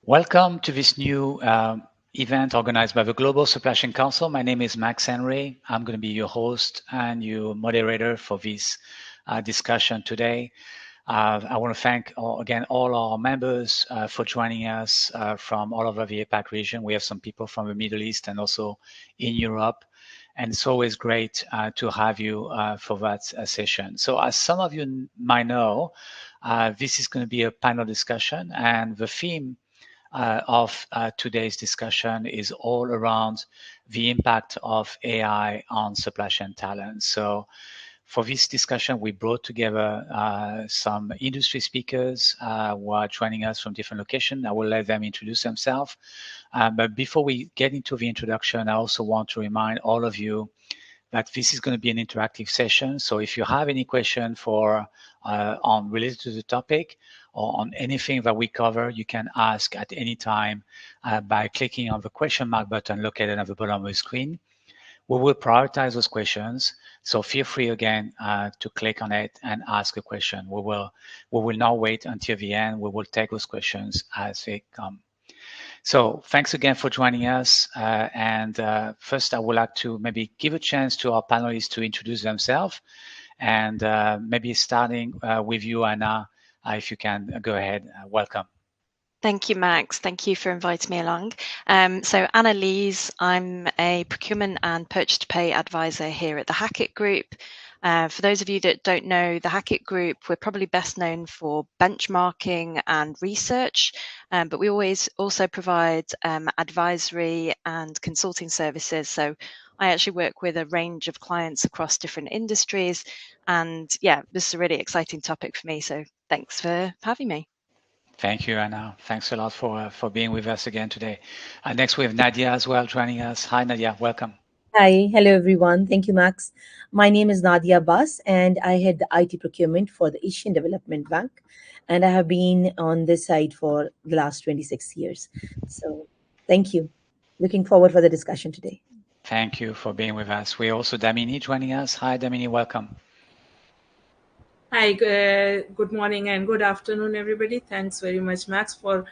Welcome to this new event organized by the Global Supply Chain Council. My name is Max Henry. I'm going to be your host and your moderator for this discussion today. I want to thank again all our members for joining us from all over the APAC region. We have some people from the Middle East and also in Europe. And it's always great to have you for that session. So as some of you might know, this is going to be a panel discussion, and the theme of today's discussion is all around the impact of AI on supply chain talent. So for this discussion, we brought together some industry speakers who are joining us from different locations. I will let them introduce themselves. But before we get into the introduction, I also want to remind all of you that this is going to be an interactive session. So if you have any question on related to the topic or on anything that we cover, you can ask at any time by clicking on the question mark button located at the bottom of the screen. We will prioritize those questions. So feel free again to click on it and ask a question. We will not wait until the end. We will take those questions as they come. So thanks again for joining us. First, I would like to maybe give a chance to our panelists to introduce themselves. And maybe starting with you, Anna, if you can go ahead. Welcome. Thank you, Max. Thank you for inviting me along. So Anna Lees, I'm a procurement and purchase to pay advisor here at the Hackett Group. For those of you that don't know the Hackett Group, we're probably best known for benchmarking and research, but we always also provide advisory and consulting services. So I actually work with a range of clients across different industries. And yeah, this is a really exciting topic for me. So thanks for having me. Thank you, Anna. Thanks a lot for being with us again today. Next, we have Nadia as well joining us. Hi, Nadia. Welcome. Hi, hello everyone. Thank you, Max. My name is Nadia Abbas, and I head the IT procurement for the Asian Development Bank. And I have been on this side for the last 26 years. So thank you. Looking forward for the discussion today. Thank you for being with us. We also Damini joining us. Hi, Damini. Welcome. Hi, good morning and good afternoon, everybody. Thanks very much, Max, for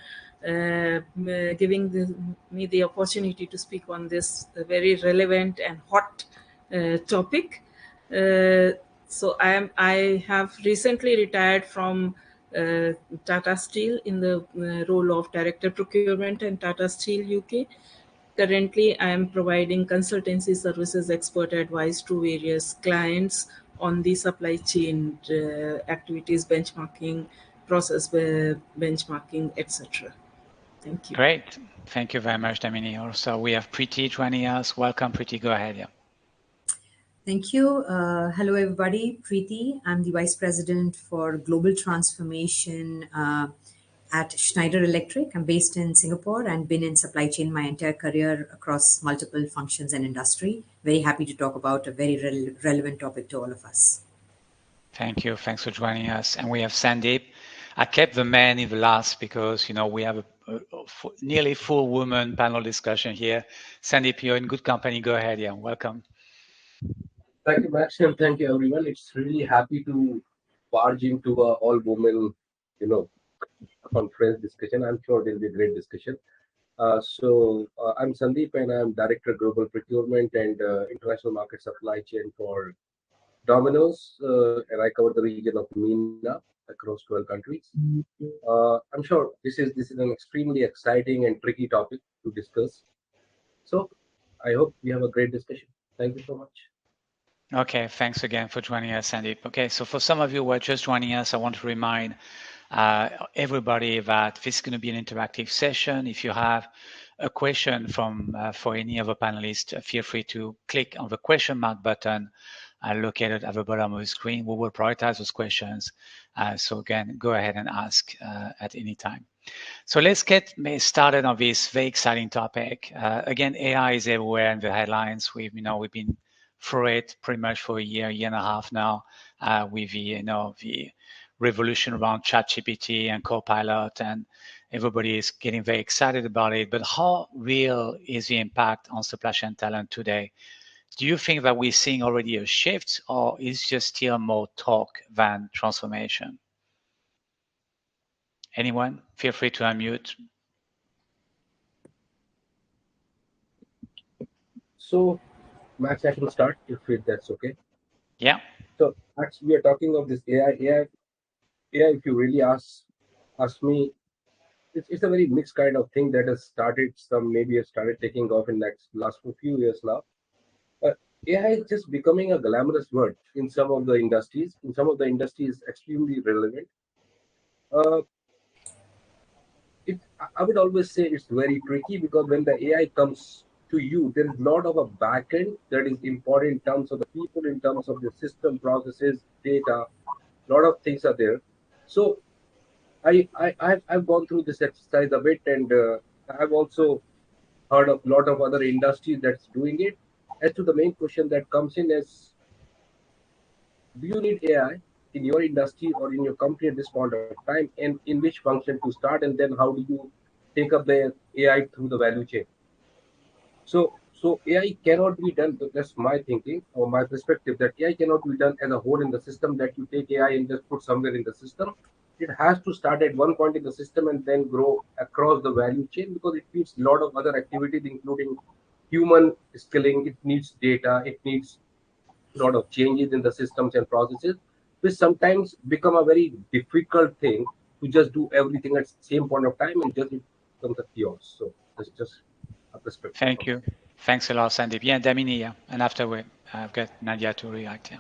giving me the opportunity to speak on this very relevant and hot topic. So I have recently retired from Tata Steel in the role of Director Procurement and Tata Steel UK. Currently, I am providing consultancy services, expert advice to various clients on the supply chain activities, benchmarking, process benchmarking, etc. Thank you. Great. Thank you very much, Damini. Also, we have Preeti joining us. Welcome, Preeti. Go ahead. Yeah. Thank you. Hello, everybody. Preeti. I'm the Vice President for Global Transformation at Schneider Electric. I'm based in Singapore and been in supply chain my entire career across multiple functions and industry. Very happy to talk about a very relevant topic to all of us. Thank you. Thanks for joining us. And we have Sandeep. I kept the man in the last because, you know, we have a nearly full woman panel discussion here. Sandeep, you're in good company. Go ahead. Yeah, welcome. Thank you, Max, and thank you, everyone. It's really happy to barge into a all-women, conference discussion. I'm sure there'll be a great discussion. I'm Sandeep, and I'm Director Global Procurement and International Market Supply Chain for Domino's, and I cover the region of MENA across 12 countries. I'm sure this is an extremely exciting and tricky topic to discuss. So I hope we have a great discussion. Thank you so much. Okay, thanks again for joining us, Sandeep. Okay, so for some of you who are just joining us, I want to remind everybody that this is going to be an interactive session. If you have a question for any of the panelists, feel free to click on the question mark button located at the bottom of the screen. We will prioritize those questions. So again, go ahead and ask at any time. So let's get started on this very exciting topic. Again, AI is everywhere in the headlines. We've been through it pretty much for a year and a half now with the revolution around ChatGPT and Copilot, and everybody is getting very excited about it. But how real is the impact on supply chain talent today? Do you think that we're seeing already a shift, or is just still more talk than transformation? Anyone? Feel free to unmute. So, Max, I can start if that's okay. Yeah. So, actually, we are talking of this AI. AI. If you really ask me, it's a very mixed kind of thing that has started. Some maybe has started taking off in next last few years now. Uh, AI is just becoming a glamorous word in some of the industries. In some of the industries, extremely relevant. Uh, I would always say it's very tricky because when the AI comes to you, there is a lot of a backend that is important in terms of the people, in terms of the system processes, data. A lot of things are there. So I've gone through this exercise a bit, and I've also heard of a lot of other industries that's doing it. As to the main question that comes in is, do you need AI in your industry or in your company at this point of time, and in which function to start, and then how do you take up the AI through the value chain? So AI cannot be done. That's my thinking or my perspective, that AI cannot be done as a whole in the system, that you take AI and just put somewhere in the system. It has to start at one point in the system and then grow across the value chain, because it needs a lot of other activities, including human skilling. It needs data. It needs a lot of changes in the systems and processes, which sometimes become a very difficult thing to just do everything at the same point of time, and just it becomes a chaos. So that's just a perspective Thank from you. Thanks a lot, Sandeep. Yeah, Damini, yeah. And afterward, I've got Nadia to react. Yeah.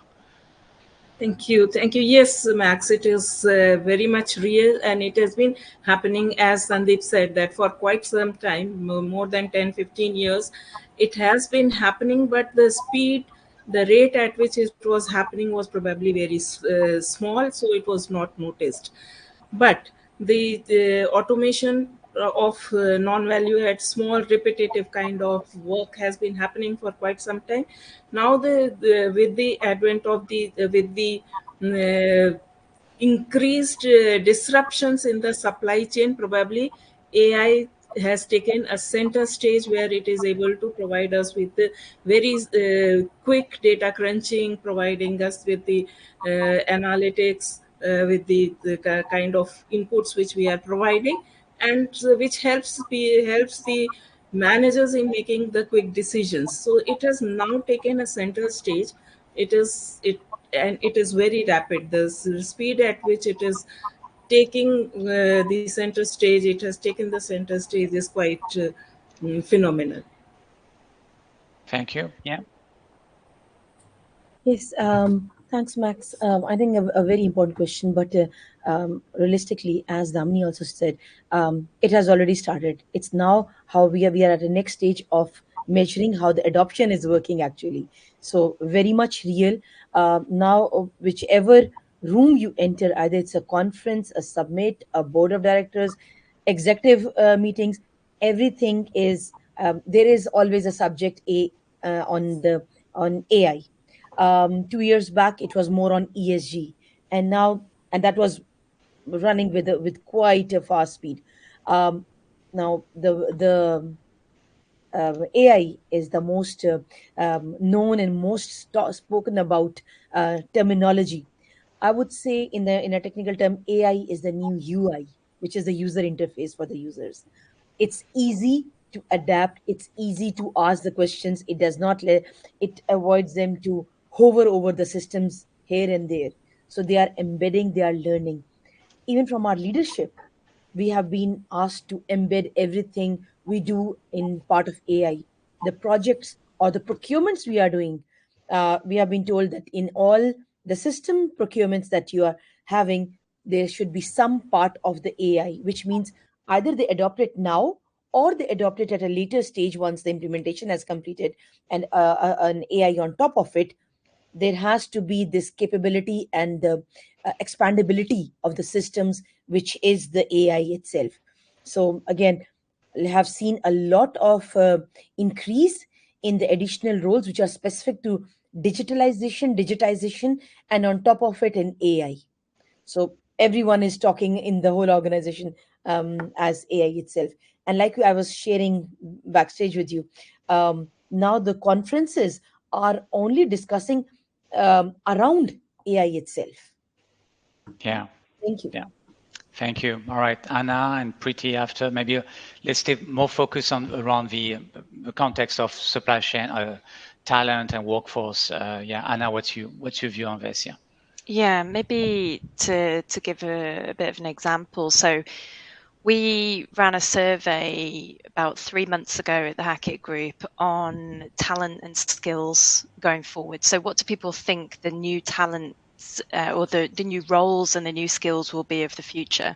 Thank you. Thank you. Yes, Max, it is very much real, and it has been happening, as Sandeep said, that for quite some time, more than 10, 15 years, it has been happening, but the speed, the rate at which it was happening was probably very small, so it was not noticed. But the automation of non-value add small repetitive kind of work has been happening for quite some time now. The with the advent of the with the uh, increased disruptions in the supply chain, probably AI has taken a center stage where it is able to provide us with the very quick data crunching, providing us with the analytics, with the kind of inputs which we are providing, and which helps the managers in making the quick decisions. So it has now taken a center stage. It and it is very rapid. The speed at which it is taking the center stage, it has taken the center stage, is quite phenomenal. Thank you. Yeah. Yes, thanks, Max. I think a very important question, but realistically, as Damini also said, it has already started. It's now how we are at the next stage of measuring how the adoption is working actually. So very much real. Now, whichever room you enter, either it's a conference, a summit, a board of directors, executive meetings, everything is there is always a subject a on AI. 2 years back it was more on ESG, and now, and that was running with quite a fast speed. Now the AI is the most known and most spoken about terminology. I would say in a technical term, AI is the new UI, which is the user interface for the users. It's easy to adapt. It's easy to ask the questions. It does not let it avoids them to hover over the systems here and there. So they are embedding. They are learning. Even from our leadership, we have been asked to embed everything we do in part of AI. The projects or the procurements we are doing, we have been told that in all the system procurements that you are having, there should be some part of the AI, which means either they adopt it now or they adopt it at a later stage once the implementation has completed, and an AI on top of it. There has to be this capability and the expandability of the systems, which is the AI itself. So again, we have seen a lot of increase in the additional roles which are specific to digitization, and on top of it, an AI. So everyone is talking in the whole organization as AI itself. And like I was sharing backstage with you, now the conferences are only discussing around AI itself. Yeah. Thank you. Yeah. Thank you. All right, Anna and Preeti, after maybe let's stay more focused on around the context of supply chain, talent and workforce. Yeah, Anna, what's your view on this? Yeah. Yeah, maybe to give a bit of an example. So we ran a survey about 3 months ago at the Hackett Group on talent and skills going forward. So what do people think the new talents or the new roles and the new skills will be of the future?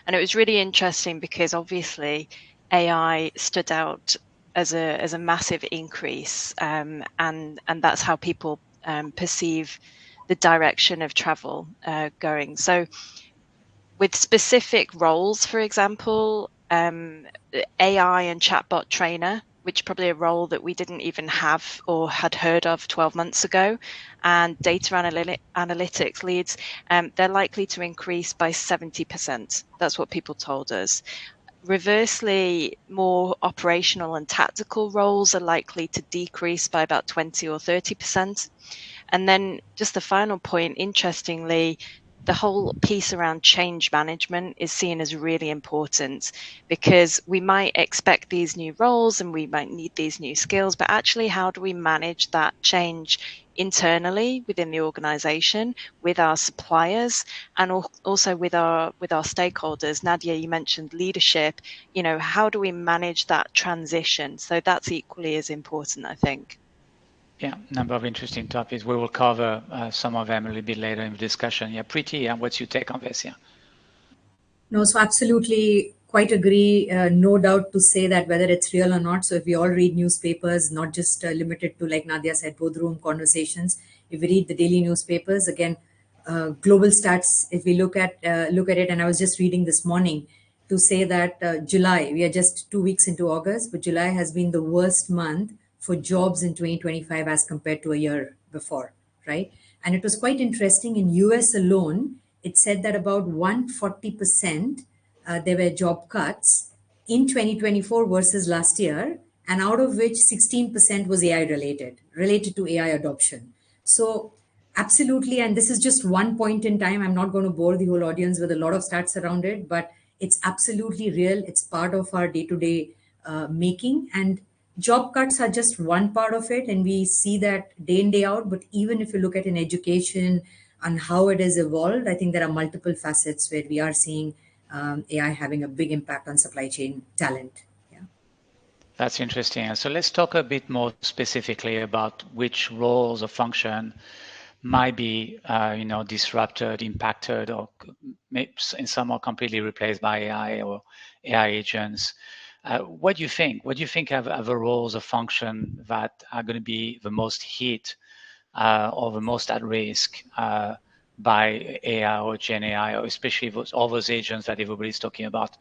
And it was really interesting because obviously AI stood out as a massive increase, and that's how people perceive the direction of travel going. So with specific roles, for example, AI and chatbot trainer, which probably a role that we didn't even have or had heard of 12 months ago, and data analytics leads, they're likely to increase by 70%. That's what people told us. Reversely, more operational and tactical roles are likely to decrease by about 20 or 30%. And then just the final point, interestingly, the whole piece around change management is seen as really important because we might expect these new roles and we might need these new skills, but actually, how do we manage that change internally within the organization, with our suppliers, and also with our stakeholders? Nadia, you mentioned leadership. How do we manage that transition? So that's equally as important, I think. Yeah, number of interesting topics. We will cover some of them a little bit later in the discussion. Yeah, Preeti, what's your take on this? Yeah. No, so absolutely quite agree. No doubt to say that whether it's real or not. So if we all read newspapers, not just limited to, like Nadia said, boardroom conversations. If we read the daily newspapers, again, global stats. If we look at it, and I was just reading this morning to say that July, we are just 2 weeks into August, but July has been the worst month for jobs in 2025 as compared to a year before, right? And it was quite interesting. In US alone, it said that about 140% there were job cuts in 2024 versus last year, and out of which 16% was AI related to AI adoption. So absolutely, and this is just one point in time. I'm not going to bore the whole audience with a lot of stats around it, but it's absolutely real. It's part of our day-to-day making, and job cuts are just one part of it, and we see that day in day out. But even if you look at in education and how it has evolved, I think there are multiple facets where we are seeing AI having a big impact on supply chain talent. Yeah. That's interesting. So let's talk a bit more specifically about which roles or function might be, disrupted, impacted, or maybe in some are completely replaced by AI or AI agents. What do you think? What do you think are the roles or function that are going to be the most hit or the most at risk by AI or Gen AI, or especially all those agents that everybody's talking about?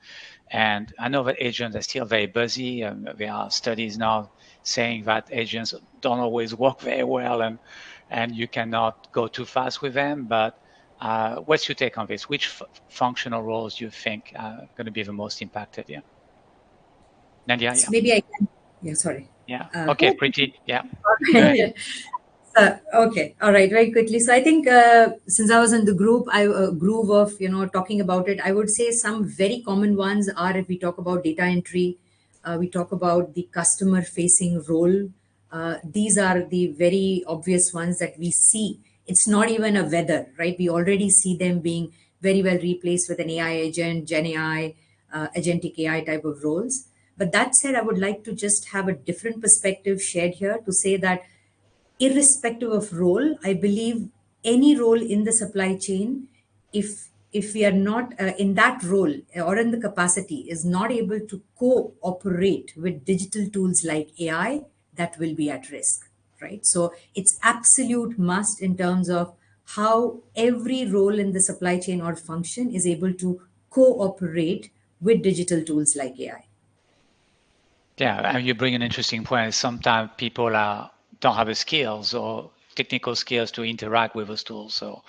And I know that agents are still very busy. There are studies now saying that agents don't always work very well, and you cannot go too fast with them. But what's your take on this? Which functional roles do you think are going to be the most impacted? Yeah, Nadia. So Yeah, maybe I can. Yeah, sorry. yeah. Uh, Okay, Preeti. Yeah, go ahead. Okay, all right, very quickly. So I think since I was in the groove of talking about it, I would say some very common ones are, if we talk about data entry, we talk about the customer facing role. These are the very obvious ones that we see. It's not even a whether, right? We already see them being very well replaced with an AI agent, Gen AI, agentic AI type of roles. But that said, I would like to just have a different perspective shared here to say that irrespective of role, I believe any role in the supply chain, if we are not in that role or in the capacity, is not able to cooperate with digital tools like AI, that will be at risk, right? So it's absolute must in terms of how every role in the supply chain or function is able to cooperate with digital tools like AI. Yeah, and you bring an interesting point. Sometimes people don't have the skills or technical skills to interact with those tools, so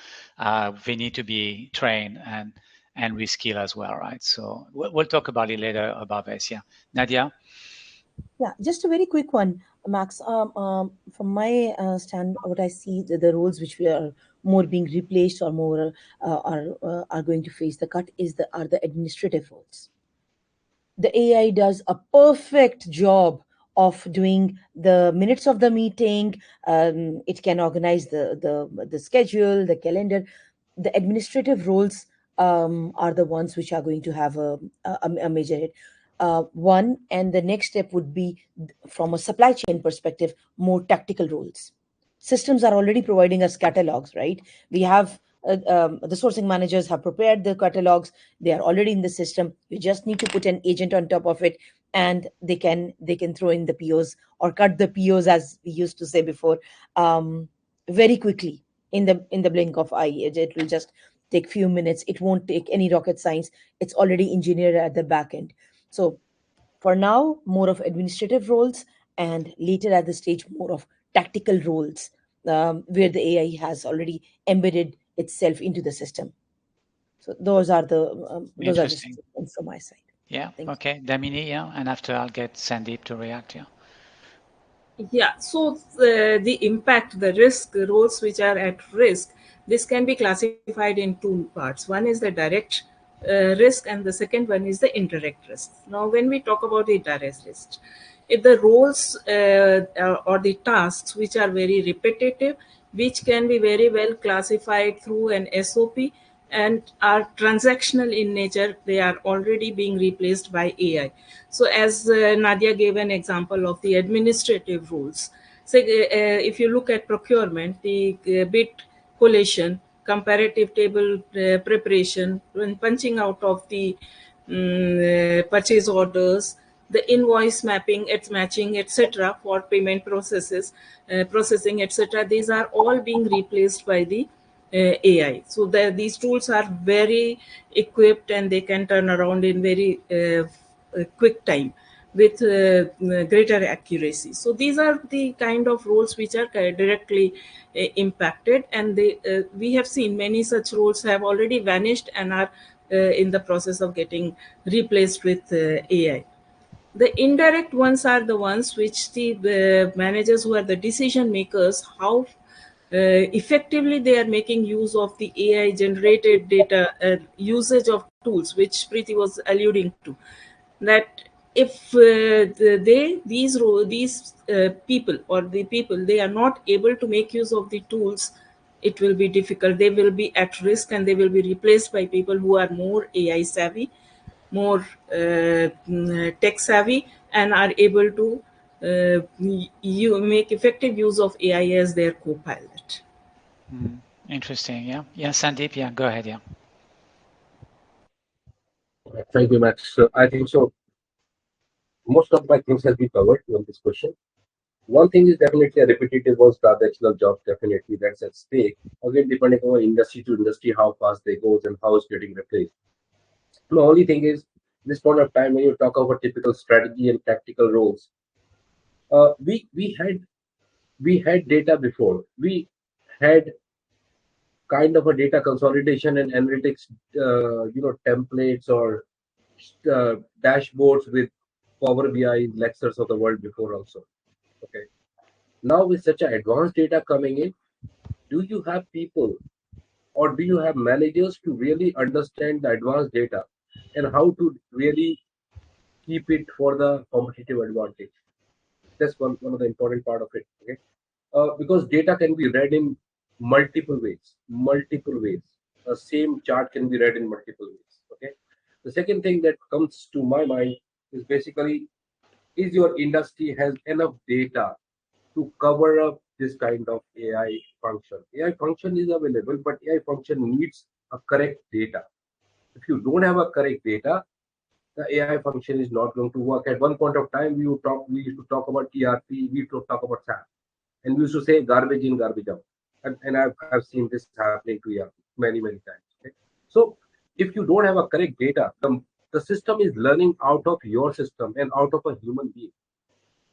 they need to be trained and reskill as well, right? So we'll talk about it later about this. Yeah, Nadia. Yeah, just a very quick one. Max, from my stand, what I see, the roles which we are more being replaced or more are going to face the cut is the are the administrative roles. The AI does a perfect job of doing the minutes of the meeting. It can organize the schedule, the calendar. The administrative roles are the ones which are going to have a major hit. One, and the next step would be from a supply chain perspective, more tactical roles. Systems are already providing us catalogs, right? We have the sourcing managers have prepared the catalogs. They are already in the system. You just need to put an agent on top of it, and they can throw in the POs or cut the POs, as we used to say before, very quickly, in the blink of eye. It will just take few minutes. It won't take any rocket science. It's already engineered at the back end. So for now, more of administrative roles, and later at the stage, more of tactical roles, where the AI has already embedded itself into the system. So those are the Interesting. statements from my side. Yeah. Thank you. Okay. Damini, yeah. And after I'll get Sandeep to react. Yeah. Yeah, so the impact, the risk, the roles which are at risk, this can be classified in two parts. One is the direct risk, and the second one is the indirect risk. Now, when we talk about the direct risk, if the roles or the tasks which are very repetitive, which can be very well classified through an SOP and are transactional in nature, they are already being replaced by AI. So, as Nadia gave an example of the administrative rules. So, if you look at procurement, the bid collation, comparative table preparation, when punching out of the purchase orders, the invoice mapping, its matching, etc., for payment processes, processing, etc., these are all being replaced by the AI. So these tools are very equipped, and they can turn around in very quick time with greater accuracy. So these are the kind of roles which are directly impacted, and we have seen many such roles have already vanished and are in the process of getting replaced with AI. The indirect ones are the ones which the managers, who are the decision makers, how effectively they are making use of the AI generated data, usage of tools, which Preeti was alluding to. That if these people, or the people, they are not able to make use of the tools, it will be difficult. They will be at risk, and they will be replaced by people who are more AI savvy, more tech savvy, and are able to you make effective use of AI as their co-pilot. Interesting. Yeah. Yeah. Sandeep. Yeah. Go ahead. Yeah. Thank you, Max. So I think so. Most of my things has been covered on this question. One thing is definitely a repetitive was transactional jobs. Definitely that's at stake. Again, depending on industry to industry, how fast they goes and how it's getting replaced. The only thing is, this point of time when you talk about typical strategy and tactical roles, we had data before. We had kind of a data consolidation and analytics, templates or dashboards with Power BI, Lexers of the world before also. Okay. Now with such a advanced data coming in, do you have people or do you have managers to really understand the advanced data and how to really keep it for the competitive advantage? That's one of the important part of it. Okay. Because data can be read in multiple ways. Multiple ways. The same chart can be read in multiple ways. Okay. The second thing that comes to my mind is basically, is your industry has enough data to cover up this kind of AI function? AI function is available, but AI function needs a correct data. If you don't have a correct data, the AI function is not going to work. At one point of time, we used to talk about ERP, we used to talk about SAP, and we used to say garbage in, garbage out. And I've seen this happening to ERP many times. Okay? So if you don't have a correct data, the system is learning out of your system and out of a human being.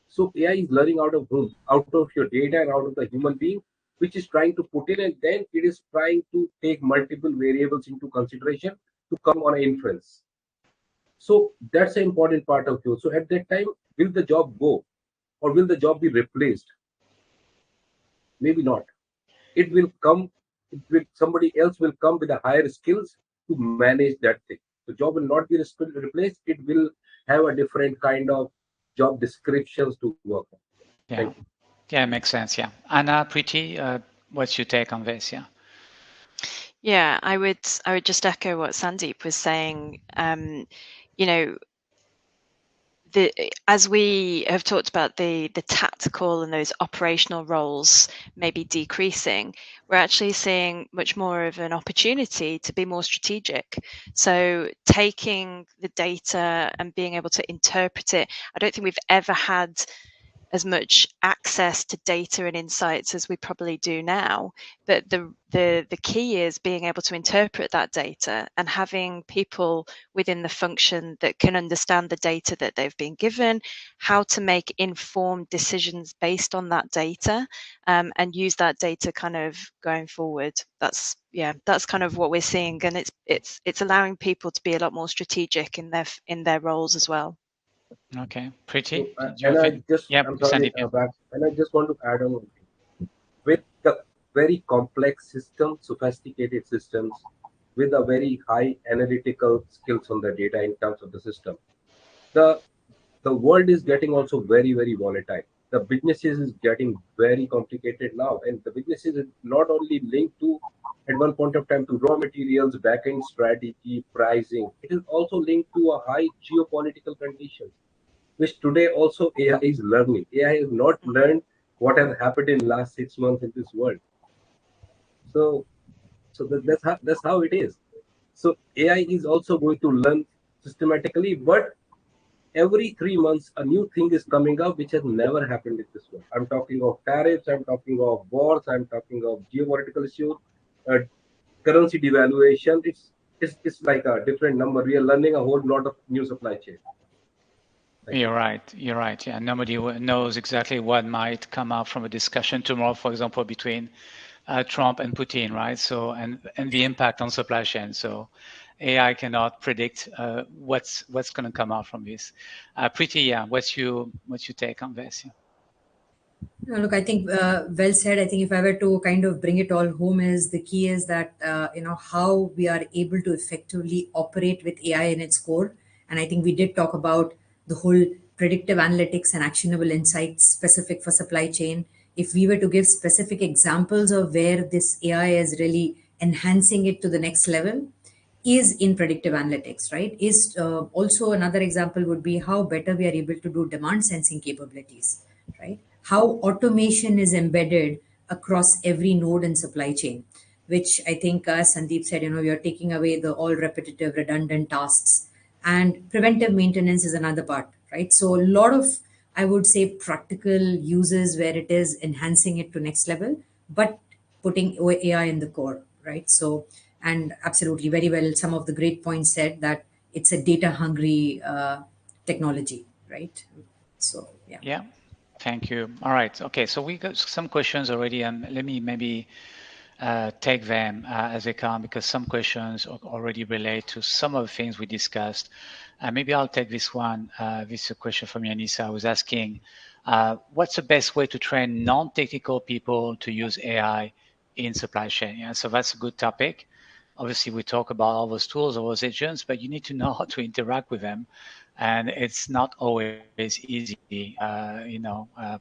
So AI is learning out of whom? Out of your data and out of the human being, which is trying to put in, and then it is trying to take multiple variables into consideration to come on an inference. So that's an important part of you. So at that time, will the job go? or will the job be replaced? Maybe not. It will come. It will somebody else will come with a higher skills to manage that thing. The job will not be replaced. It will have a different kind of job descriptions to work on. Thank Yeah. you. Yeah, it makes sense. Yeah. Anna, Preeti, what's your take on this? Yeah. Yeah, I would just echo what Sandeep was saying. You know, as we have talked about the tactical and those operational roles maybe decreasing, we're actually seeing much more of an opportunity to be more strategic. So taking the data and being able to interpret it, I don't think we've ever had as much access to data and insights as we probably do now. But the key is being able to interpret that data and having people within the function that can understand the data that they've been given, how to make informed decisions based on that data, and use that data kind of going forward. That's kind of what we're seeing, and it's allowing people to be a lot more strategic in their roles as well. Okay. Preeti, So, do you and have I it? just, Yep, I'm sorry, Sandeep. Yeah. and I just want to add on one thing. With the very complex system, sophisticated systems, with a very high analytical skills on the data in terms of the system, the the world is getting also very, very volatile. The businesses is getting very complicated now, and the businesses is not only linked to at one point of time to raw materials, back-end strategy, pricing. It is also linked to a high geopolitical conditions, which today also AI is learning. AI has not learned what has happened in last 6 months in this world. So, that's how it is. So AI is also going to learn systematically, but every 3 months a new thing is coming up which has never happened in this world. I'm talking of tariffs, I'm talking of wars, I'm talking of geopolitical issues, uh, currency devaluation. It's like a different number. We are learning a whole lot of new supply chain. Thank you. You're right. You're right. Yeah. Nobody knows exactly what might come out from a discussion tomorrow, for example, between Trump and Putin, right? So, and the impact on supply chain. So, AI cannot predict what's going to come out from this. Pretty, yeah. What's your take on this? Yeah. No, look, I think well said. I think if I were to kind of bring it all home, is the key is that how we are able to effectively operate with AI in its core. And I think we did talk about the whole predictive analytics and actionable insights specific for supply chain. If we were to give specific examples of where this AI is really enhancing it to the next level, is in predictive analytics, right? Is also another example would be how better we are able to do demand sensing capabilities, right? How automation is embedded across every node in supply chain, which I think, as Sandeep said, you're taking away the all repetitive, redundant tasks, and preventive maintenance is another part, right? So a lot of, I would say, practical uses where it is enhancing it to next level, but putting AI in the core, right? So, and absolutely very well, some of the great points said that it's a data hungry technology, right? So, yeah. Yeah. Thank you. All right. Okay. So we got some questions already, and let me maybe take them as they come because some questions already relate to some of the things we discussed. Maybe I'll take this one. This is a question from Yanisa, who's asking, what's the best way to train non-technical people to use AI in supply chain? Yeah, so that's a good topic. Obviously, we talk about all those tools, all those agents, but you need to know how to interact with them. And it's not always easy.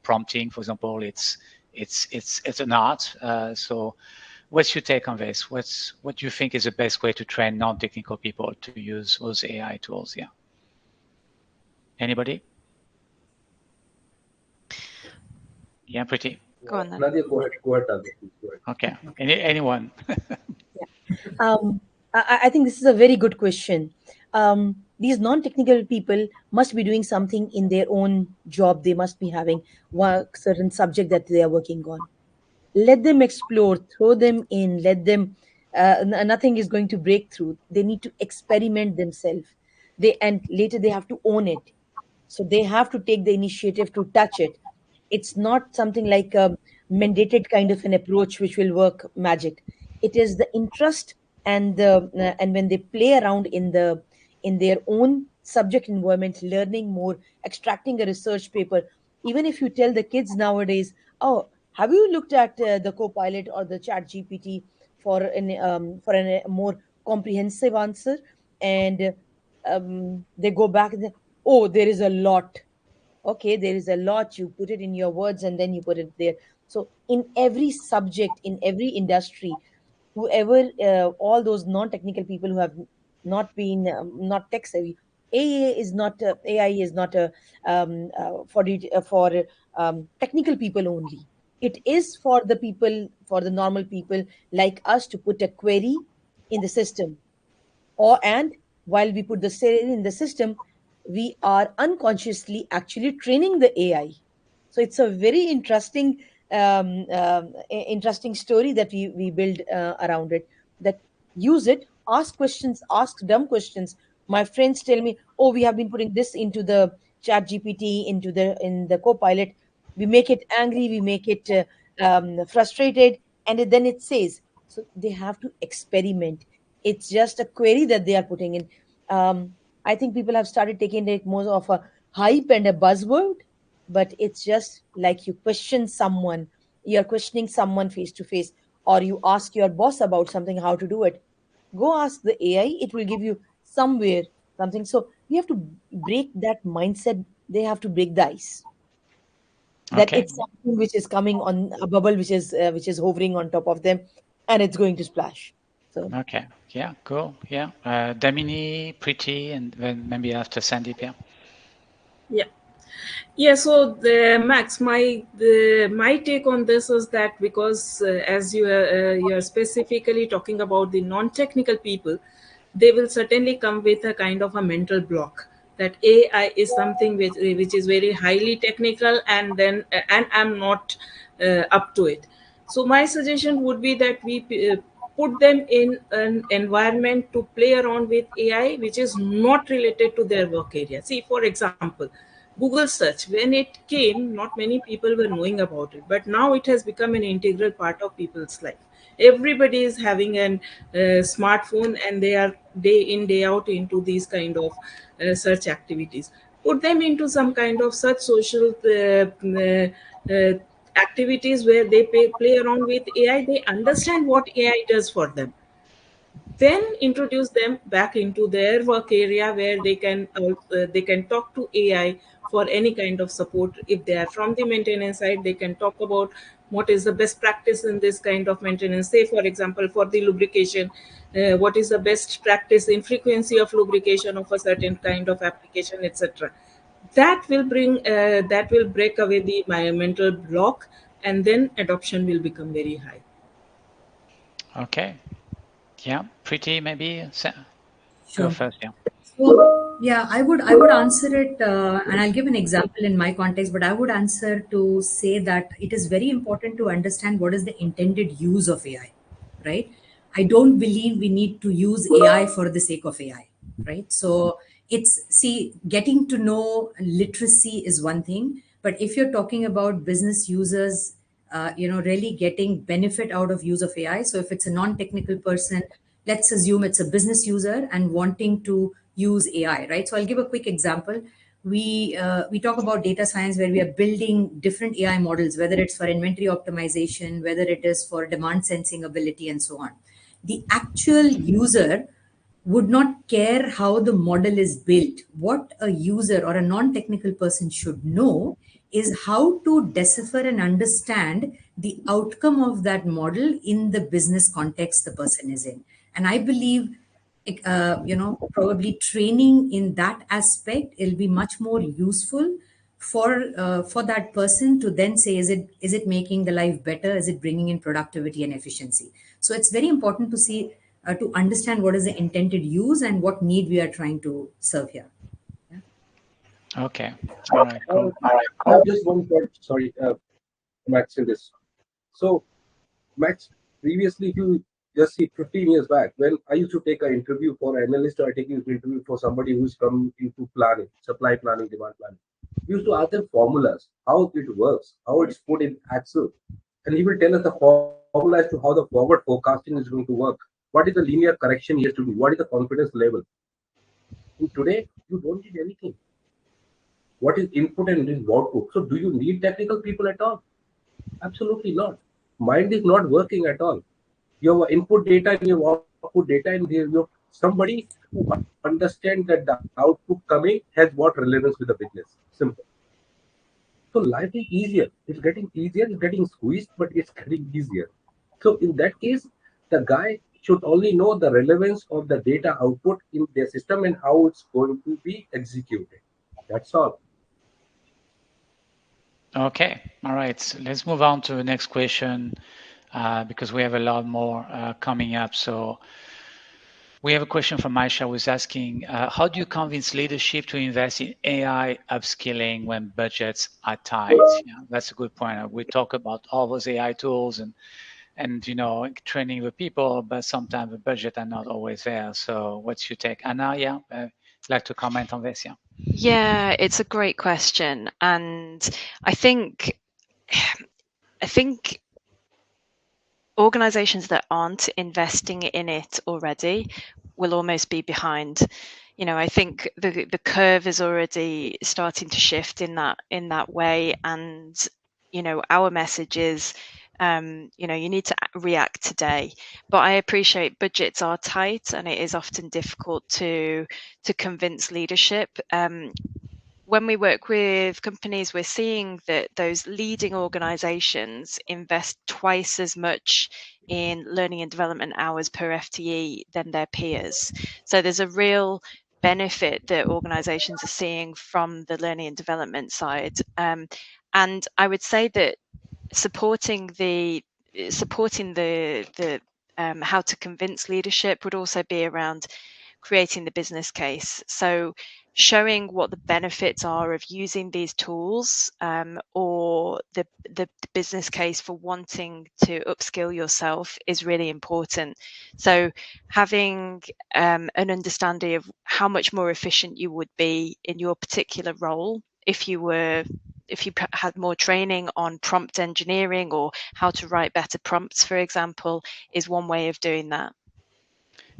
Prompting, for example, it's an art. So what's your take on this? What do you think is the best way to train non-technical people to use those AI tools? Yeah. Anybody? Yeah, pretty. Go on then. Nadia, go ahead, Nadia, please go ahead. Okay. Anyone? I think this is a very good question. These non-technical people must be doing something in their own job. They must be having one certain subject that they are working on. Let them explore, throw them in, let them. Nothing is going to break through. They need to experiment themselves. And later they have to own it. So they have to take the initiative to touch it. It's not something like a mandated kind of an approach which will work magic. It is the interest and when they play around in their own subject environment, learning more, extracting a research paper, Even if you tell the kids nowadays, oh, have you looked at the Copilot or the Chat GPT for a more comprehensive answer? And they go back and say, oh, there is a lot. Okay, there is a lot. You put it in your words and then you put it there. So in every subject, in every industry, whoever all those non-technical people who have not been not tech savvy, AI is not a for technical people only. It is for the people, for the normal people like us, to put a query in the system, or and while we put the cell in the system, we are unconsciously actually training the AI. So it's a very interesting story that we build around it. That use it, ask questions, ask dumb questions. My friends tell me, oh, we have been putting this into the Chat GPT, into the in the Copilot. We make it angry, we make it frustrated, and then it says. So they have to experiment. It's just a query that they are putting in. I think people have started taking it more of a hype and a buzzword, but it's just like you question someone, you're questioning someone face to face, or you ask your boss about something, how to do it. Go ask the AI, it will give you somewhere something. So we have to break that mindset. They have to break the ice that Okay. it's something which is coming on a bubble, which is hovering on top of them, and it's going to splash. So Okay. Yeah. Cool. Yeah. Damini, Pretty, and then maybe after Sandeep. Yeah. Yeah. Yeah, so Max, my take on this is that because as you are specifically talking about the non-technical people, they will certainly come with a kind of a mental block that AI is something which is very highly technical, and I'm not up to it. So my suggestion would be that we put them in an environment to play around with AI, which is not related to their work area. See, for example, Google search, when it came, not many people were knowing about it, but now it has become an integral part of people's life. Everybody is having an smartphone, and they are day in, day out into these kind of search activities. Put them into some kind of such social activities where they play around with AI, they understand what AI does for them, then introduce them back into their work area where they can talk to AI for any kind of support. If they are from the maintenance side, they can talk about what is the best practice in this kind of maintenance. Say, for example, for the lubrication, what is the best practice in frequency of lubrication of a certain kind of application, etc. That will break away the my mental block, and then adoption will become very high. Okay. Yeah. Pretty, maybe. Go Sure. first. Yeah. So yeah, I would answer it, and I'll give an example in my context. But I would answer to say that it is very important to understand what is the intended use of AI, right? I don't believe we need to use AI for the sake of AI, right? So it's, see, getting to know literacy is one thing, but if you're talking about business users, really getting benefit out of use of AI. So if it's a non-technical person, let's assume it's a business user and wanting to use AI, right? So I'll give a quick example. We talk about data science where we are building different AI models, whether it's for inventory optimization, whether it is for demand sensing ability, and so on. The actual user would not care how the model is built. What a user or a non technical person should know is how to decipher and understand the outcome of that model in the business context the person is in. And I believe, probably training in that aspect, it'll be much more useful for that person to then say, is it making the life better, is it bringing in productivity and efficiency. So it's very important to see, to understand what is the intended use and what need we are trying to serve here. Yeah. Okay. All right. Cool. I have just one point. Sorry, Max, in this. So, Max, previously, if you just see 15 years back, when I used to take an interview for an analyst, or I take an interview for somebody who's come into planning, supply planning, demand planning, we used to ask them formulas, how it works, how it's put in Excel, and he will tell us the formula as to how the forward forecasting is going to work, what is the linear correction he has to do, what is the confidence level. And today, you don't need anything. what is input and what is output. So do you need technical people at all? Absolutely not. Mind is not working at all. You have input data and you have output data, and you have somebody who understands that the output coming has what relevance with the business. Simple. So life is easier. It's getting easier. It's getting squeezed, but it's getting easier. So in that case, the guy should only know the relevance of the data output in their system and how it's going to be executed. That's all. Okay, all right. So let's move on to the next question because we have a lot more coming up. So we have a question from Aisha who's asking, how do you convince leadership to invest in AI upskilling when budgets are tight? Yeah, that's a good point. We talk about all those AI tools and training the people, but sometimes the budget are not always there. So what's your take? Anna, yeah, like to comment on this? Yeah. Yeah, it's a great question, and I think organizations that aren't investing in it already will almost be behind. I think the curve is already starting to shift in that way, and our message is you need to react today. But I appreciate budgets are tight, and it is often difficult to convince leadership. When we work with companies, we're seeing that those leading organizations invest twice as much in learning and development hours per FTE than their peers. So there's a real benefit that organizations are seeing from the learning and development side. And I would say that supporting the how to convince leadership would also be around creating the business case. So showing what the benefits are of using these tools, or the business case for wanting to upskill yourself is really important. So having an understanding of how much more efficient you would be in your particular role if you had more training on prompt engineering or how to write better prompts, for example, is one way of doing that.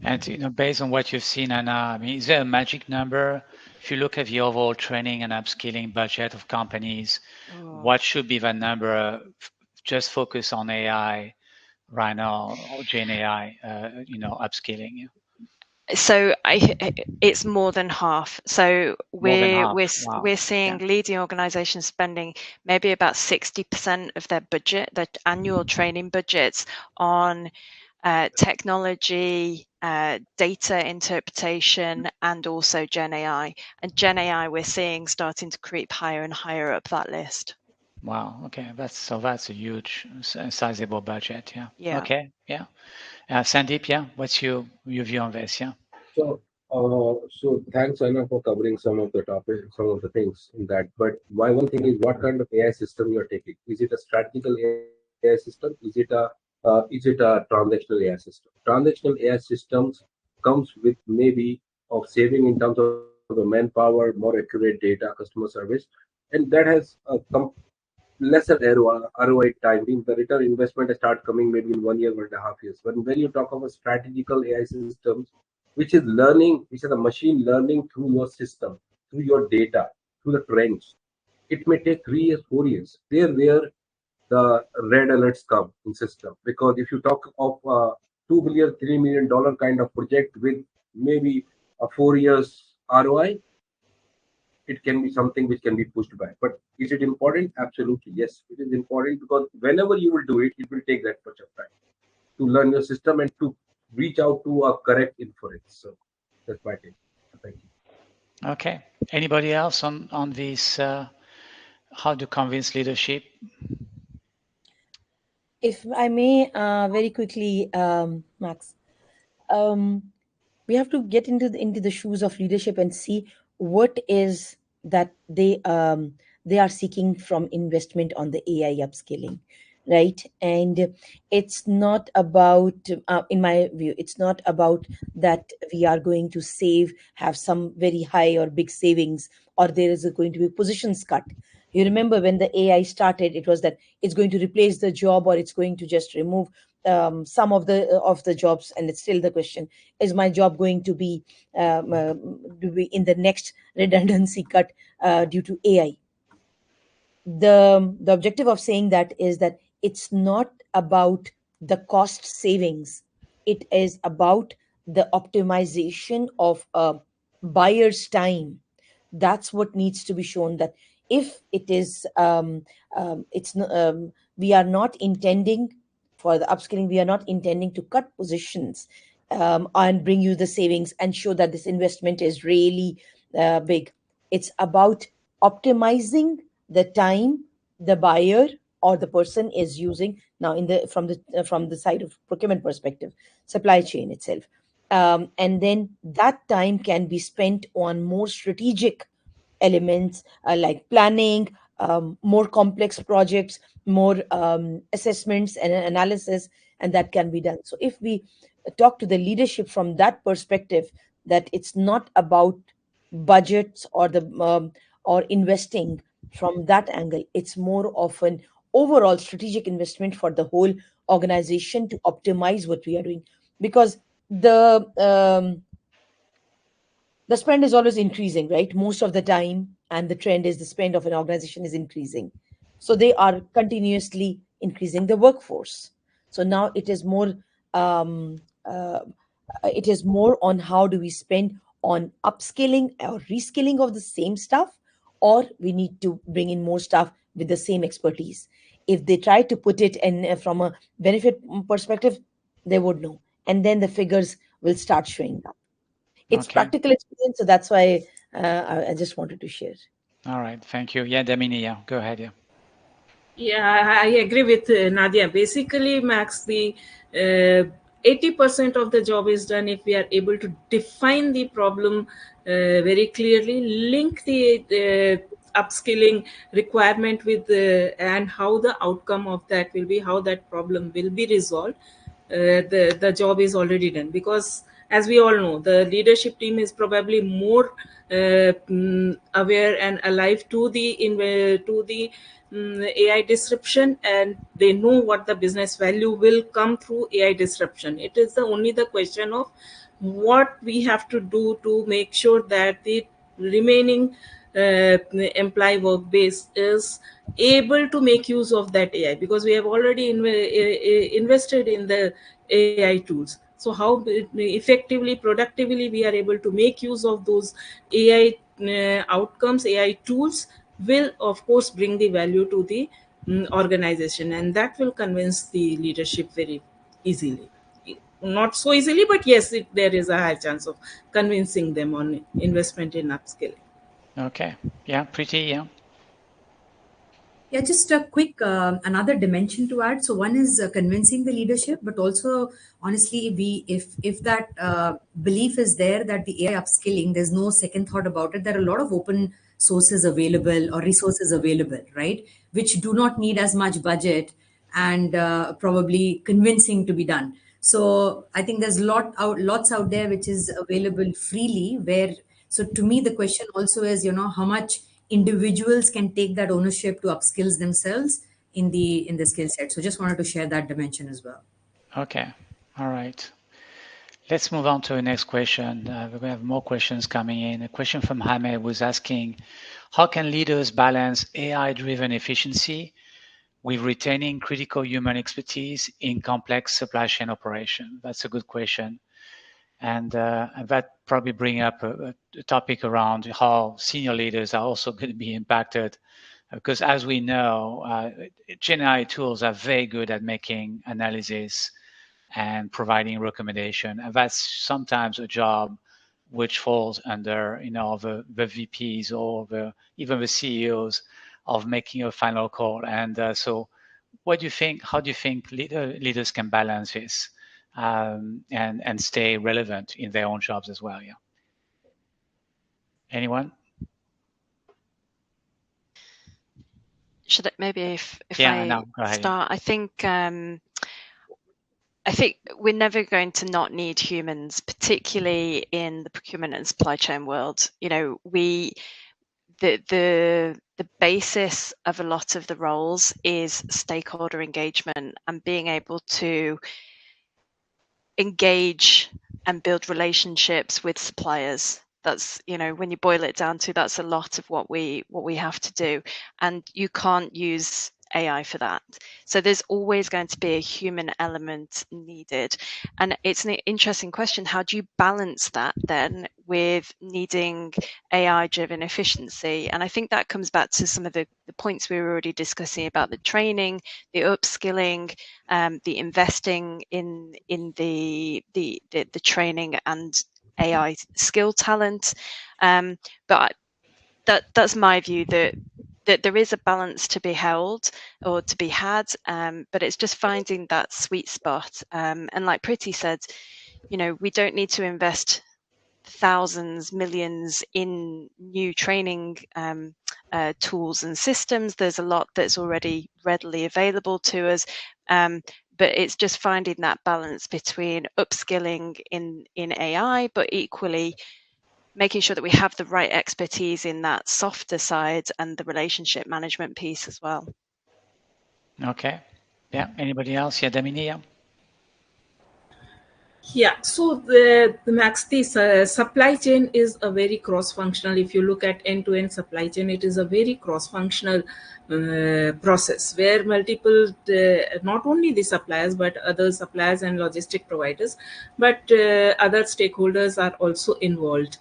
And based on what you've seen, Anna, I mean, is there a magic number? If you look at the overall training and upskilling budget of companies, what should be the number? Just focus on AI right now or Gen AI, upskilling. So it's more than half. So More than half. Wow. we're seeing leading organizations spending maybe about 60% of their budget, their annual training budgets, on technology, data interpretation, and also Gen AI. And Gen AI we're seeing starting to creep higher and higher up that list. Wow. Okay. That's a huge, sizable budget. Yeah. Yeah. Okay. Yeah. Sandeep, yeah. What's your view on this? Yeah. So thanks, Anna, for covering some of the topic, some of the things in that. But my one thing is, what kind of AI system you are taking? Is it a strategical AI system? Is it a transactional AI system? Transactional AI systems comes with maybe of saving in terms of the manpower, more accurate data, customer service, and that has a lesser ROI time. Means the return investment start coming maybe in 1 year, 1.5 years. But when you talk about strategical AI systems, which is learning, which is a machine learning through your system, through your data, through the trends, it may take 3 years, 4 years. There where the red alerts come in system. Because if you talk of $2 million, $3 million kind of project with maybe a 4 years ROI, it can be something which can be pushed back. But is it important? Absolutely, yes, it is important, because whenever you will do it, it will take that much of time to learn your system and to reach out to a correct inference. So that's my take. Thank you. Okay. Anybody else on this? How to convince leadership? If I may, very quickly, Max, um, we have to get into the shoes of leadership and see what is that they are seeking from investment on the AI upskilling, right? And it's not about, in my view, it's not about that we are going to have some very high or big savings, or there is going to be positions cut. You remember when the AI started, it was that it's going to replace the job or it's going to just remove some of the jobs, and it's still the question: is my job going to be in the next redundancy cut due to AI? The objective of saying that is that it's not about the cost savings, it is about the optimization of a buyer's time. That's what needs to be shown, that if it is we are not intending for the upskilling, we are not intending to cut positions and bring you the savings and show that this investment is really big. It's about optimizing the time the buyer or the person is using now in the from the side of procurement perspective, supply chain itself. And then that time can be spent on more strategic elements like planning, more complex projects, more assessments and analysis, and that can be done. So if we talk to the leadership from that perspective, that it's not about budgets or the or investing from that angle, it's more of an overall strategic investment for the whole organization to optimize what we are doing, because the spend is always increasing, right? Most of the time, and the trend is the spend of an organization is increasing. So they are continuously increasing the workforce. So now um, uh, it is more on how do we spend on upskilling or reskilling of the same stuff, or we need to bring in more staff with the same expertise. If they try to put it in from a benefit perspective, they would know, and then the figures will start showing up. It's Okay. practical experience, so that's why I just wanted to share. All right. Thank you. Yeah, Damini, yeah. Go ahead. Yeah. Yeah, I agree with Nadia. Basically, Max, the 80% of the job is done if we are able to define the problem very clearly, link the upskilling requirement with and how the outcome of that will be, how that problem will be resolved. The job is already done, because as we all know, the leadership team is probably more aware and alive to the AI disruption, and they know what the business value will come through AI disruption. It is only the question of what we have to do to make sure that the remaining employee work base is able to make use of that AI, because we have already invested in the AI tools. So how effectively, productively we are able to make use of those AI outcomes, AI tools will of course bring the value to the organization, and that will convince the leadership very easily. Not so easily, but yes, there is a high chance of convincing them on investment in upskilling. Okay. Yeah, pretty. Yeah. Yeah, just a quick another dimension to add. So one is convincing the leadership, but also honestly, we if that belief is there that the AI upskilling, there's no second thought about it. There are a lot of open sources available or resources available, right? Which do not need as much budget and probably convincing to be done. So I think there's lots out there which is available freely. Where so to me the question also is, how much individuals can take that ownership to upskills themselves in the skill set. So just wanted to share that dimension as well. Okay. All right. Let's move on to the next question. We have more questions coming in. A question from Jaime was asking, how can leaders balance AI-driven efficiency with retaining critical human expertise in complex supply chain operation? That's a good question. And that probably bring up a topic around how senior leaders are also going to be impacted, because as we know, Gen AI tools are very good at making analysis and providing recommendation, and that's sometimes a job which falls under the VPs or even the CEOs of making a final call. And so what do you think? How do you think leaders can balance this and stay relevant in their own jobs as well? Yeah. Anyone? Should it, maybe if Yeah, I no, go ahead. start, I think we're never going to not need humans, particularly in the procurement and supply chain world. the basis of a lot of the roles is stakeholder engagement and being able to engage and build relationships with suppliers. That's, when you boil it down to, that's a lot of what we have to do, and you can't use AI for that. So there's always going to be a human element needed, and it's an interesting question. How do you balance that then with needing AI driven efficiency? And I think that comes back to some of the points we were already discussing about the training, the upskilling, the investing in the training and AI skill talent. But that's my view, that there is a balance to be held or to be had, but it's just finding that sweet spot. And like Priti said, we don't need to invest thousands, millions in new training tools and systems. There's a lot that's already readily available to us. But it's just finding that balance between upskilling in AI, but equally making sure that we have the right expertise in that softer side and the relationship management piece as well. Okay. Yeah. Anybody else? Yeah, Damini. Yeah. Yeah, so the supply chain is a very cross-functional. If you look at end-to-end supply chain, it is a very cross-functional process where multiple, not only the suppliers, but other suppliers and logistic providers, but other stakeholders are also involved.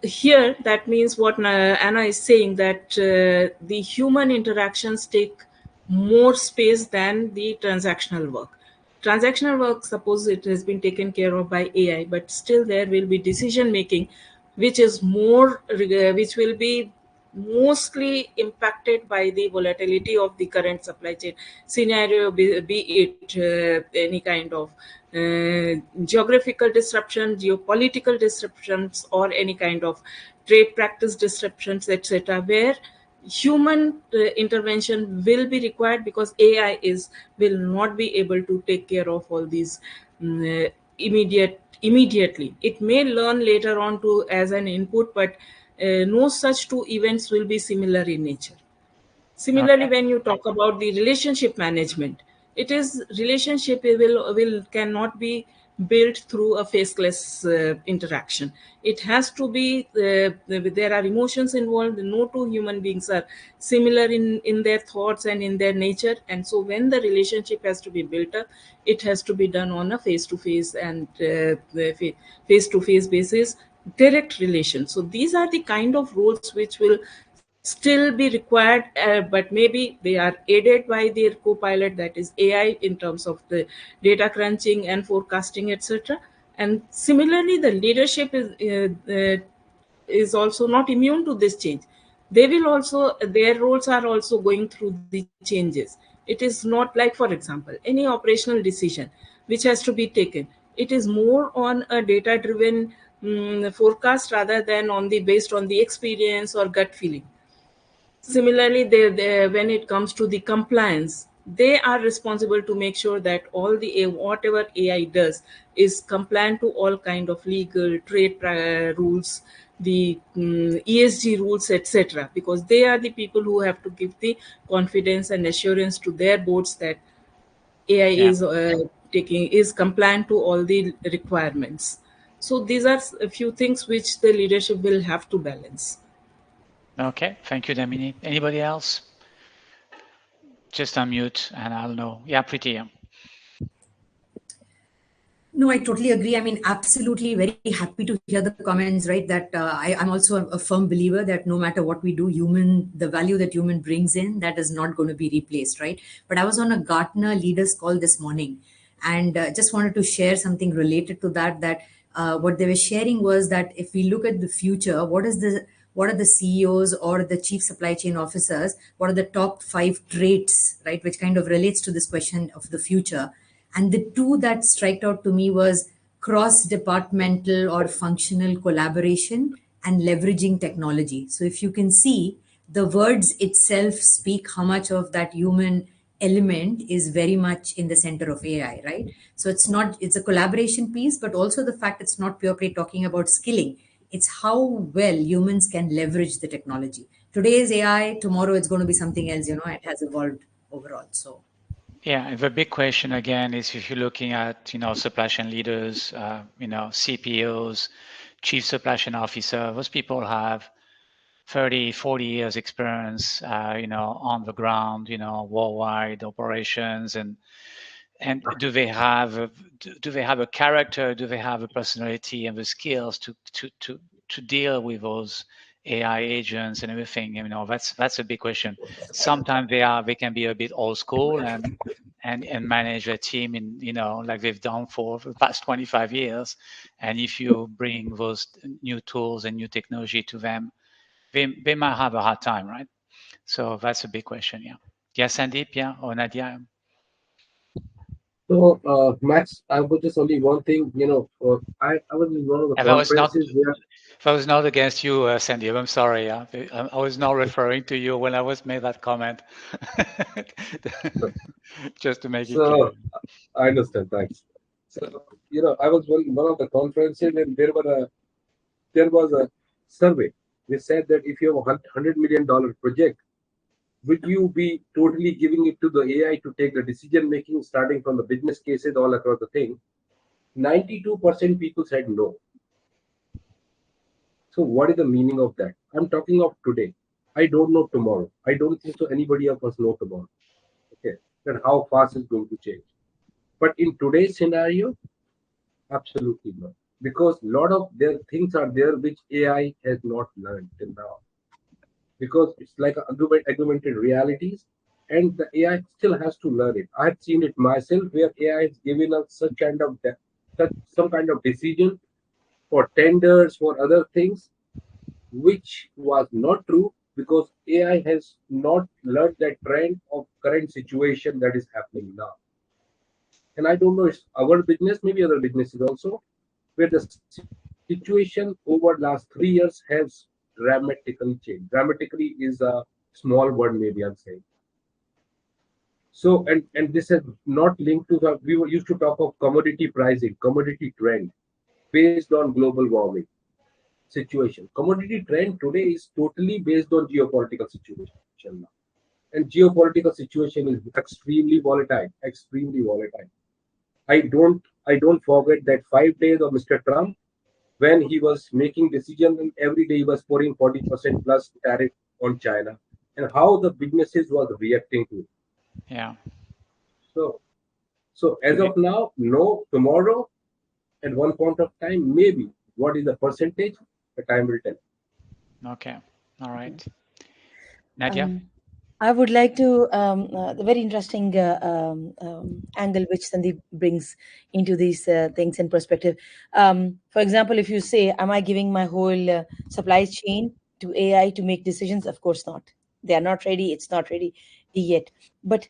Here, that means what Anna is saying, that the human interactions take more space than the transactional work. Transactional work, suppose it has been taken care of by AI, but still there will be decision making, which is which will be mostly impacted by the volatility of the current supply chain scenario, be it any kind of geographical disruption, geopolitical disruptions, or any kind of trade practice disruptions, etc., where human intervention will be required, because AI will not be able to take care of all these immediately. It may learn later on to as an input, but no such two events will be similar in nature. Similarly, Okay. when you talk about the relationship management, it is relationship will cannot be built through a faceless interaction. It has to be there are emotions involved. No two human beings are similar in their thoughts and in their nature, and so when the relationship has to be built up, it has to be done on a face to face and face to face basis, direct relation. So these are the kind of roles which will still be required, but maybe they are aided by their co-pilot, that is AI, in terms of the data crunching and forecasting, etc. And similarly, the leadership is also not immune to this change. They will also, their roles are also going through the changes. It is not like, for example, any operational decision which has to be taken, it is more on a data driven forecast rather than on the based on the experience or gut feeling. Similarly, when it comes to the compliance, they are responsible to make sure that all the whatever AI does is compliant to all kind of legal, trade rules, the ESG rules, etc. Because they are the people who have to give the confidence and assurance to their boards that AI Yeah. is compliant to all the requirements. So these are a few things which the leadership will have to balance. Okay. Thank you, Damini. Anybody else? Just unmute and I'll know. Yeah, Priti. Yeah. No, I totally agree. I mean, absolutely very happy to hear the comments, right? That I'm also a firm believer that no matter what we do, the value that human brings in, that is not going to be replaced, right? But I was on a Gartner leaders call this morning, and just wanted to share something related to that, what they were sharing was that if we look at the future, what are the CEOs or the chief supply chain officers, what are the top 5 traits, right, which kind of relates to this question of the future. And the two that struck out to me was cross departmental or functional collaboration and leveraging technology. So if you can see, the words itself speak how much of that human element is very much in the center of AI, right? So it's a collaboration piece, but also the fact it's not purely talking about skilling. It's how well humans can leverage the technology. Today's AI, tomorrow it's going to be something else. It has evolved overall. So Yeah, and the big question again is if you're looking at, supply chain leaders, CPOs, chief supply chain officer, those people have 30, 40 years experience, on the ground, worldwide operations, and do they have a character? Do they have a personality and the skills to deal with those AI agents and everything? That's a big question. Sometimes they can be a bit old school and manage a team in like they've done for the past 25 years. And if you bring those new tools and new technology to them, they might have a hard time, right? So that's a big question. Yeah. Yeah, Sandeep. Yeah, or Nadia. So, Max, I was just only one thing. I was in one of the And that was not conferences where If I was not against you, Sandeep, I'm sorry. I was not referring to you when I was made that comment. Just to make it clear. so I understand. Thanks. So, I was one of the conferences, and there was a survey. They said that if you have $100 million project, would you be totally giving it to the AI to take the decision making, starting from the business cases all across the thing? 92% people said no. So, what is the meaning of that? I'm talking of today. I don't know tomorrow. I don't think so. Anybody of us know tomorrow. Okay, that how fast it's going to change. But in today's scenario, absolutely not. Because a lot of their things are there which AI has not learned till now. Because it's like augmented realities, and the AI still has to learn it. I've seen it myself where AI is giving us such some kind of decision for tenders for other things, which was not true because AI has not learned that trend of current situation that is happening now. And I don't know, it's our business, maybe other businesses also, where the situation over last 3 years has dramatically changed. Dramatically is a small word, maybe I'm saying. So, and this is not linked to the, we were used to talk of commodity pricing, commodity trend based on global warming situation. Commodity trend today is totally based on geopolitical situation now. And geopolitical situation is extremely volatile. I don't forget that 5 days of Mr. Trump when he was making decision and every day he was pouring 40% plus tariff on China and how the businesses was reacting to it. Yeah. So so as of now, no, tomorrow at one point of time, maybe. What is the percentage? The time will tell. Okay. All right. Nadia? Um, I would like to the very interesting angle which Sandeep brings into these things in perspective. For example, if you say, "Am I giving my whole supply chain to AI to make decisions?" Of course not. They are not ready. It's not ready yet. But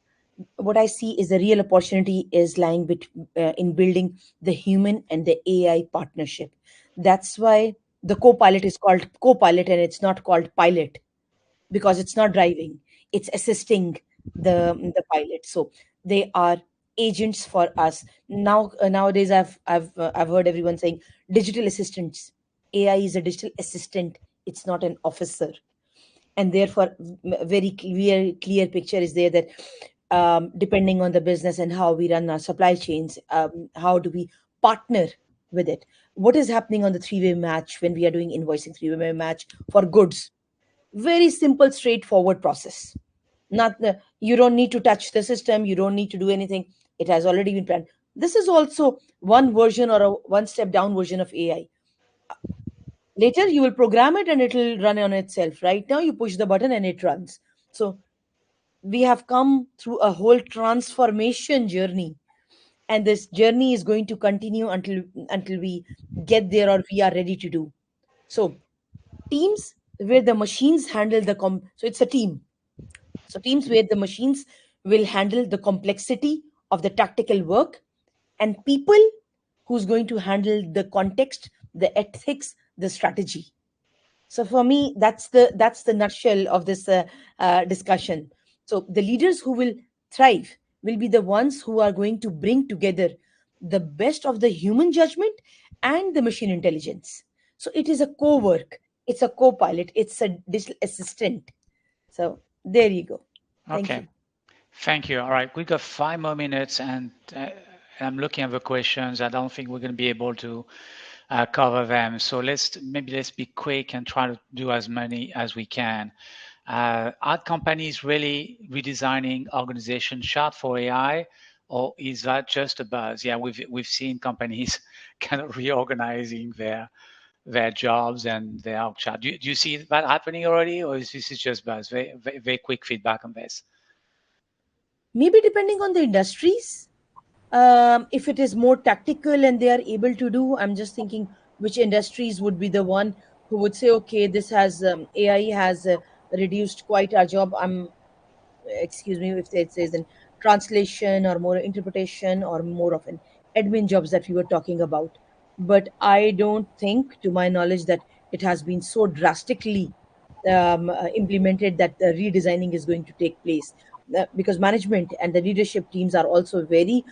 what I see is the real opportunity is lying in building the human and the AI partnership. That's why the co-pilot is called co-pilot and it's not called pilot, because it's not driving, it's assisting the pilot. So they are agents for us now. Nowadays I've heard everyone saying digital assistants. AI is a digital assistant, it's not an officer. And therefore very clear picture is there that depending on the business and how we run our supply chains, how do we partner with it. What is happening on the three-way match when we are doing invoicing three-way match for goods? Very simple straightforward process. Not the, you don't need to touch the system, you don't need to do anything, it has already been planned. This is also one version or a one step down version of AI. Later you will program it and it will run on itself. Right now you push the button and it runs. So we have come through a whole transformation journey, and this journey is going to continue until we get there or we are ready to do so. Teams where the machines handle so it's a team. So teams where the machines will handle the complexity of the tactical work, and people who's going to handle the context, the ethics, the strategy. So for me, that's the nutshell of this discussion. So the leaders who will thrive will be the ones who are going to bring together the best of the human judgment and the machine intelligence. So it is a co-work, it's a co-pilot, it's a digital assistant. So there you go. Thank Okay. you. Thank you. All right, we got 5 more minutes, and I'm looking at the questions. I don't think we're going to be able to cover them. So let's be quick and try to do as many as we can. Are companies really redesigning organization chart for AI, or is that just a buzz? Yeah, we've seen companies kind of reorganizing their jobs and their org chart. Do you see that happening already, or is this just buzz? Very quick feedback on this. Maybe depending on the industries. If it is more tactical and they are able to do, I'm just thinking which industries would be the one who would say, okay, this has AI has reduced quite our job. Excuse me if it says in translation or more interpretation or more of an admin jobs that we were talking about. But I don't think, to my knowledge, that it has been so drastically implemented that the redesigning is going to take place. Because management and the leadership teams are also very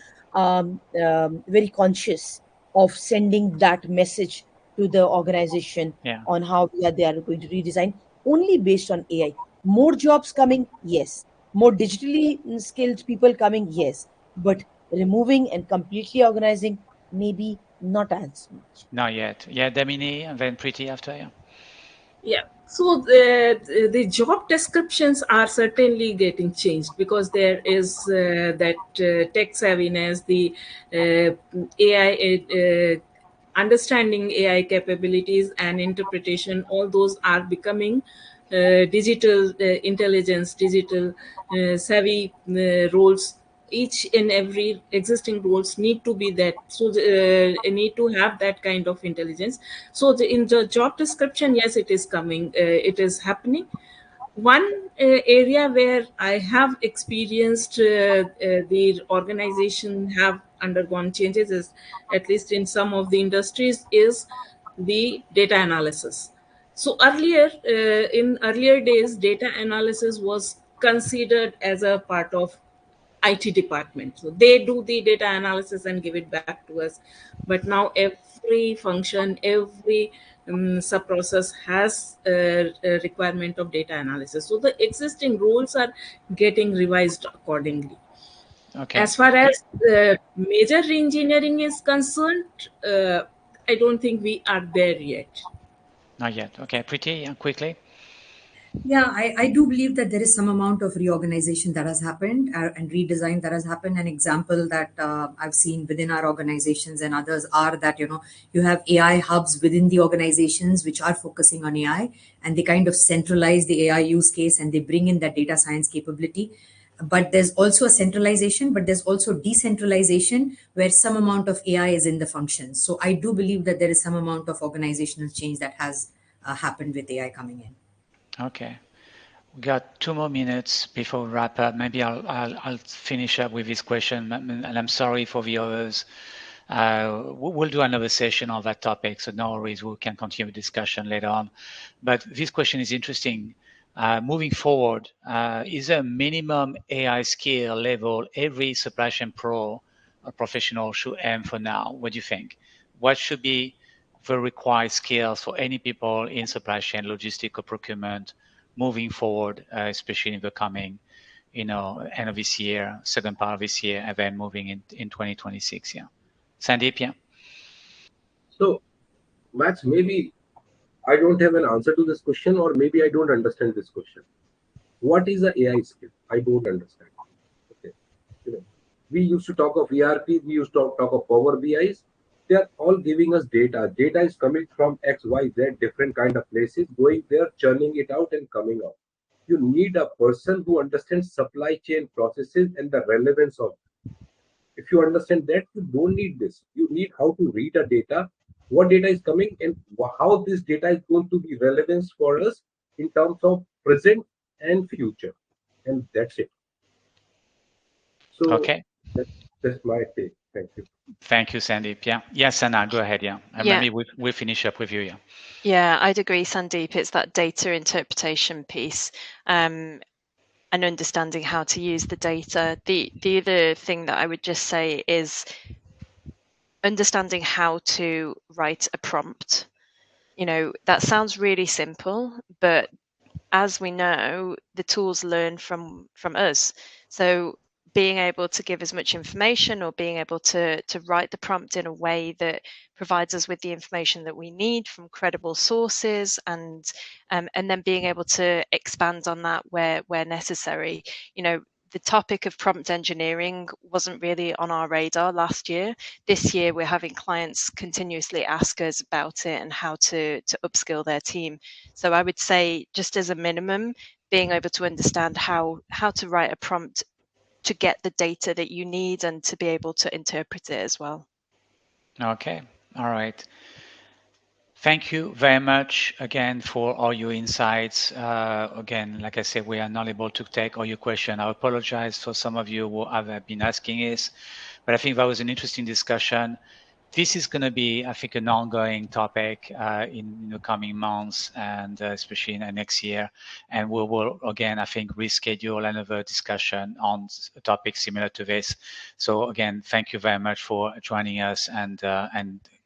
conscious of sending that message to the organization Yeah. on how they are going to redesign only based on AI. More jobs coming, yes. More digitally skilled people coming, yes. But removing and completely organizing, maybe not as much. Not yet. Yeah, Damini, and then Pretty after. Yeah. Yeah. So the job descriptions are certainly getting changed because there is that tech savviness, the AI, understanding AI capabilities and interpretation. All those are becoming digital intelligence, digital savvy roles. Each and every existing roles need to be that, so need to have that kind of intelligence. So in the job description, yes, it is coming, it is happening. One area where I have experienced the organization have undergone changes is, at least in some of the industries, is the data analysis. So earlier, in earlier days, data analysis was considered as a part of IT department. So they do the data analysis and give it back to us. But now every function, every sub process has a requirement of data analysis. So the existing rules are getting revised accordingly. Okay. As far as major engineering is concerned, I don't think we are there yet. Not yet. Okay, Pretty, yeah, quickly. Yeah, I do believe that there is some amount of reorganization that has happened and redesign that has happened. An example that I've seen within our organizations and others are that, you have AI hubs within the organizations which are focusing on AI, and they kind of centralize the AI use case and they bring in that data science capability. But there's also a centralization, but there's also decentralization where some amount of AI is in the functions. So I do believe that there is some amount of organizational change that has happened with AI coming in. Okay. We got 2 more minutes before we wrap up. Maybe I'll finish up with this question, and I'm sorry for the others. We'll do another session on that topic, so no worries. We can continue the discussion later on. But this question is interesting. Moving forward, is there a minimum AI skill level every supply chain pro or professional should aim for now? What do you think? What should be the required skills for any people in supply chain, logistic, or procurement moving forward, especially in the coming, end of this year, second part of this year, and then moving in 2026? Yeah. Sandeep, yeah. So, Max, maybe I don't have an answer to this question, or maybe I don't understand this question. What is a AI skill? I don't understand. Okay. You know, we used to talk of ERP, we used to talk of Power BIs. They are all giving us data. Data is coming from X, Y, Z, different kind of places, going there, churning it out and coming out. You need a person who understands supply chain processes and the relevance of. If you understand that, you don't need this. You need how to read a data, what data is coming, and how this data is going to be relevant for us in terms of present and future. And that's it. So Okay. that's my take. Thank you. Thank you, Sandeep. Yeah. Yes, Anna, go ahead. Yeah. And Yeah. maybe we'll finish up with you. Yeah. Yeah, I'd agree, Sandeep. It's that data interpretation piece, and understanding how to use the data. The other thing that I would just say is understanding how to write a prompt. that sounds really simple, but as we know, the tools learn from us. So being able to give as much information, or being able to write the prompt in a way that provides us with the information that we need from credible sources, and then being able to expand on that where necessary. The topic of prompt engineering wasn't really on our radar last year. This year, we're having clients continuously ask us about it and how to upskill their team. So I would say, just as a minimum, being able to understand how to write a prompt to get the data that you need and to be able to interpret it as well. Okay, all right. Thank you very much again for all your insights. Again, like I said, we are not able to take all your questions. I apologize for some of you who have been asking this, but I think that was an interesting discussion. This is going to be, I think, an ongoing topic in the coming months, and especially in next year. And we will, again, I think, reschedule another discussion on a topic similar to this. So again, thank you very much for joining us, and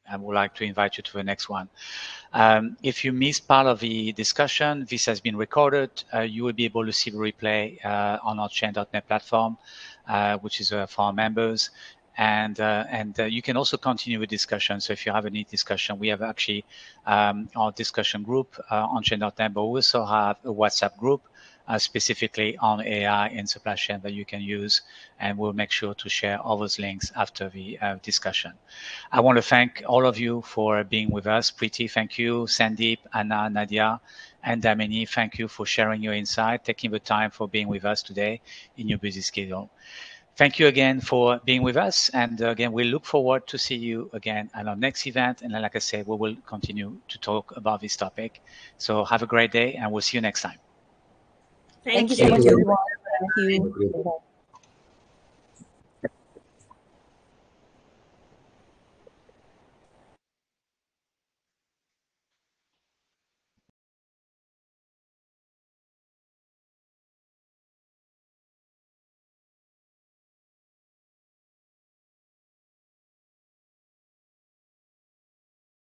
I would like to invite you to the next one. If you missed part of the discussion, this has been recorded. You will be able to see the replay on our chain.net platform, which is for our members. And you can also continue with discussion. So if you have any discussion, we have actually our discussion group on chain.net, but we also have a WhatsApp group specifically on AI and supply chain that you can use, and we'll make sure to share all those links after the discussion. I want to thank all of you for being with us. Preeti, thank you. Sandeep, Anna, Nadia, and Damini, thank you for sharing your insight, taking the time for being with us today in your busy schedule. Thank you again for being with us. And again, we look forward to see you again at our next event. And like I said, we will continue to talk about this topic. So have a great day, and we'll see you next time. Thank you so Thank much, you. everyone. Thank you. Have a great day.